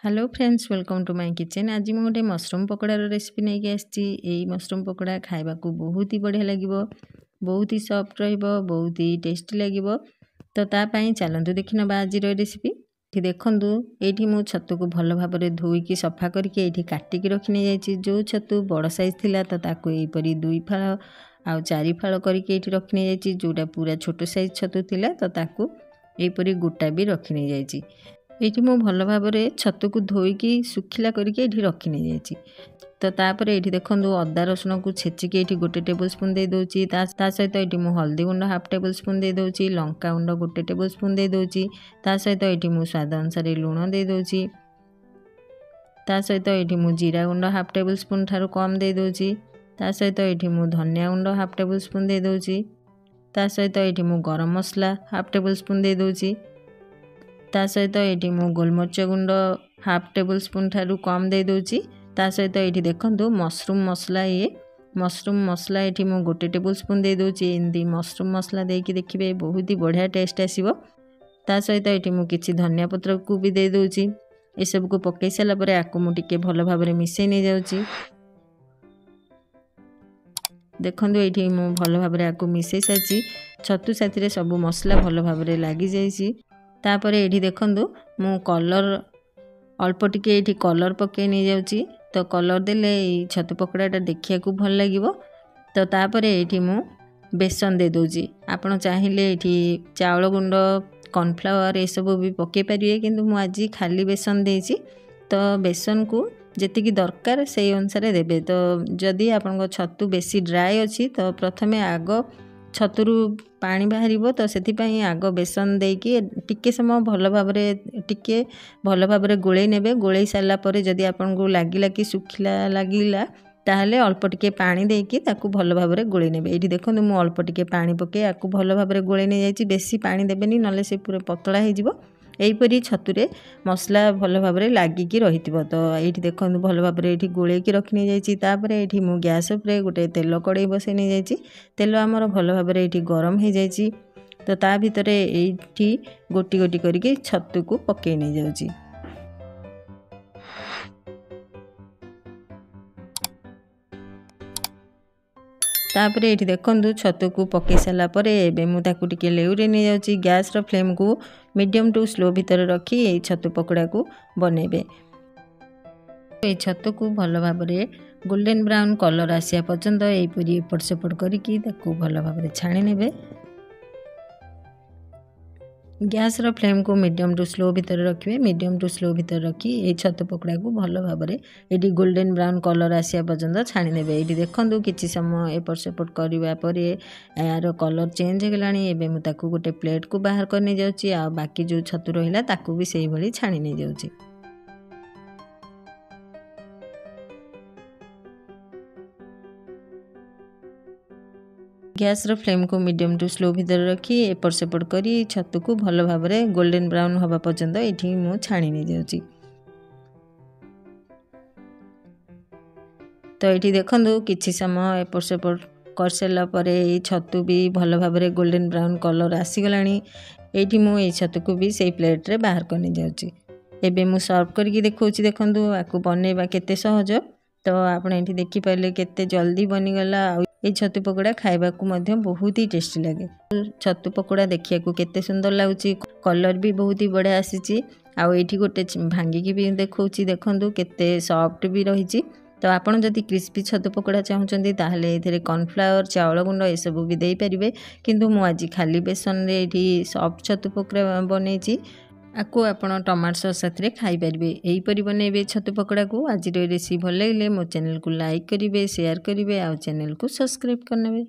Hello friends, welcome to my kitchen. आज मैं गोटे मशरूम पकोड़ार रेसिपी नहीं आसी। मशरूम पकोड़ा खाइबा को बहुत ही बढ़िया लगे, बहुत ही सॉफ्ट रहिबो, बहुत ही टेस्टी लगे। तो तापाई चलतु देखि नबा आज रेसिपी। देखंतु एठी मु छतु को भल भाव में धोईकी सफा करके एठी काटिकी रखी नहीं जाइछि। जो छतु बड़ साइज थिला तो ताको एपरी 2 फाळ आ 4 फाळ करके एठी रखी नहीं जाइछि। जोटा पूरा छोट साइज छतु थिला तो ताको एपरी गोटा भी रखी नहीं जाइछि। ये मु भल भाव में छतु को धोईकी सुखिला करके ये रखी नहीं जाइछि। तो तापर ये देखो अदा रसुण को छेचिकी ये 1 टेबल स्पून दे दूची। ता सहित ये मु हल्दी गुंड हाफ टेबल स्पून दे दूची, लंका गुंड 1 टेबल स्पून दे दूची। ता सहित ये मु स्वाद अनुसार लुण दे दूची। ता सहित ये मु जीरा गुंड हाफ टेबल स्पून ठारू कम दे दूची। ता सहित ये मु धनिया गुंड हाफ टेबल स्पून दे दूची। ता सहित ये मु गरम मसला हाफ टेबल स्पून दे दूची। ता सहित ये मु गोलमरिच गुंड हाफ टेबल स्पून ठारू कम दे दूची। ता सहित ये देखंतु मशरूम मसला, ये मशरूम मसला ये मु 1 टेबल स्पून दे दूची। एमती मशरूम मसला देकी देखिबे बहुत ही बढ़िया टेस्ट आसीबो। ता सहित ये मु किछि धनिया पत्र को भी दे दूची। ए सब को पकई साला परे आकु मु टिके भल भाव में मिसई नै जाउची। देखंतु ये मु भल भाव में आकु मिसई साची। छतु साथी रे सब मसला भल भाव में लागी जाइछि। तापर ये देखंतु मु कलर अल्प टिके ये कलर पकई नहीं जाउची। तो कलर देले छतु पकोड़ाटा देखिया को भल लागिबो। तो तापर ये मु बेसन दे दूची। आपण चाहिए ये चावल गुंड कॉर्नफ्लावर ये सब भी पकई पारिए, किंतु मु आज खाली बेसन देची। तो बेसन को जेतिकी दरकार से अनुसार देबे। तो जदि आपन छतु बेसी ड्राई अच्छी तो प्रथमे आग छतुरु पानी बाहर, तो से आग बेसन देकी टिके समय भल भाव टिके भल भाव गोले नेबे। गोले सारा पर जदि आपन को लागिला कि सुखिला लागिला ताहले अल्प टिके पानी देकी ताकू भल भाव गोले नेबे। ये देखो मु अल्प टिके पानी पके आकू भल भाव गोले नहीं जाइछि। बेसी पानी देबेनी नले से पूरा पतला हो जिवो। एहीपरी छतुरे मसला भल भाव में लागिकी रही। तो ये देखो भल भाव में गोलेकी रखी नहीं जाइछि। तापर ये मु गैस उपरे गोटे तेल कड़े बसई नहीं जाइछि। तेल आमर भल भाव में गरम हो जाइछि। तो ता भितर ये गोटी गोटी करके छतु को पकई नहीं जाउछि। तापर ये देखंतु छतु को पकई सारा पर मुझे लेउरे नहीं जाउछि। गैस रो फ्लेम को मीडियम टू स्लो भीतर रखी ये छतु पकोड़ा को बनेबे। ये छतु को भल भाव में गोल्डन ब्राउन कलर आसिया पर्यंत यहीपरी एपट सेपट करके भल भाव में छाणी नेबे। गैस रो फ्लेम को मीडियम टू स्लो भीतर रखिए। मीडियम टू स्लो भीतर रखी ये छतु पकोड़ा को भल भाव में ये गोल्डन ब्राउन कलर आसिया पर्यंत छाणी नेबे। ये देखंतु किछि समय एपट सेपट करबा पर यार कलर चेंज हो गलानी। एबे मु ताकू गोटे प्लेट को बाहर करने जाउछि। आ बाकी जो छतु रहिला ताकू भी सेही भली छाणी नै जाउछि। गैस रो फ्लेम को मीडियम टू स्लो भीतर रखी एपट सेपट करी छतु को भल भाव में गोल्डन ब्राउन हवा पर्यंत ये मु छाणी नहीं जाउछि। तो ये देखंतु किछि समय एपट सेपट कर सारा पर छतु भी भल भाव में गोल्डन ब्राउन कलर आसीगलानी। ये मु ये छतु को भी से प्लेट रे बाहर करने जाउछि। एबे मु सर्व करके देखौछि। देखंतु आकु बनेबा केते सहज। तो आपण एठी देखि पाइले केते जल्दी बनिगला। ये छतु पकोड़ा खाइबा को मध्य बहुत ही टेस्टी लगे। छतु पकोड़ा देखिया को केते सुंदर लाଗୁଛି, कलर भी बहुत ही बढ़िया आसीछि। आ एठी गोटे भांगिकी भी देखौछि। देखंतु केते सॉफ्ट भी रहिछि। तो आपण जदि क्रिस्पी छतु पकोड़ा चाहुचंदी ताहले एथिरे कॉर्नफ्लावर चावल गुंड ए सब भी देई परिबे, किंतु मु आज खाली बेसन रे एठी सॉफ्ट छतु पकोड़ा बनेछि। आकु आपण टमाटो सॉस साथरे खाई परिबे। एही परि बनेबे छतु पकोड़ा को। आज रेसिपी भल लागिले मो चैनल को लाइक करिवे, शेयर करिवे, आ चैनल को सब्सक्राइब करनेबे।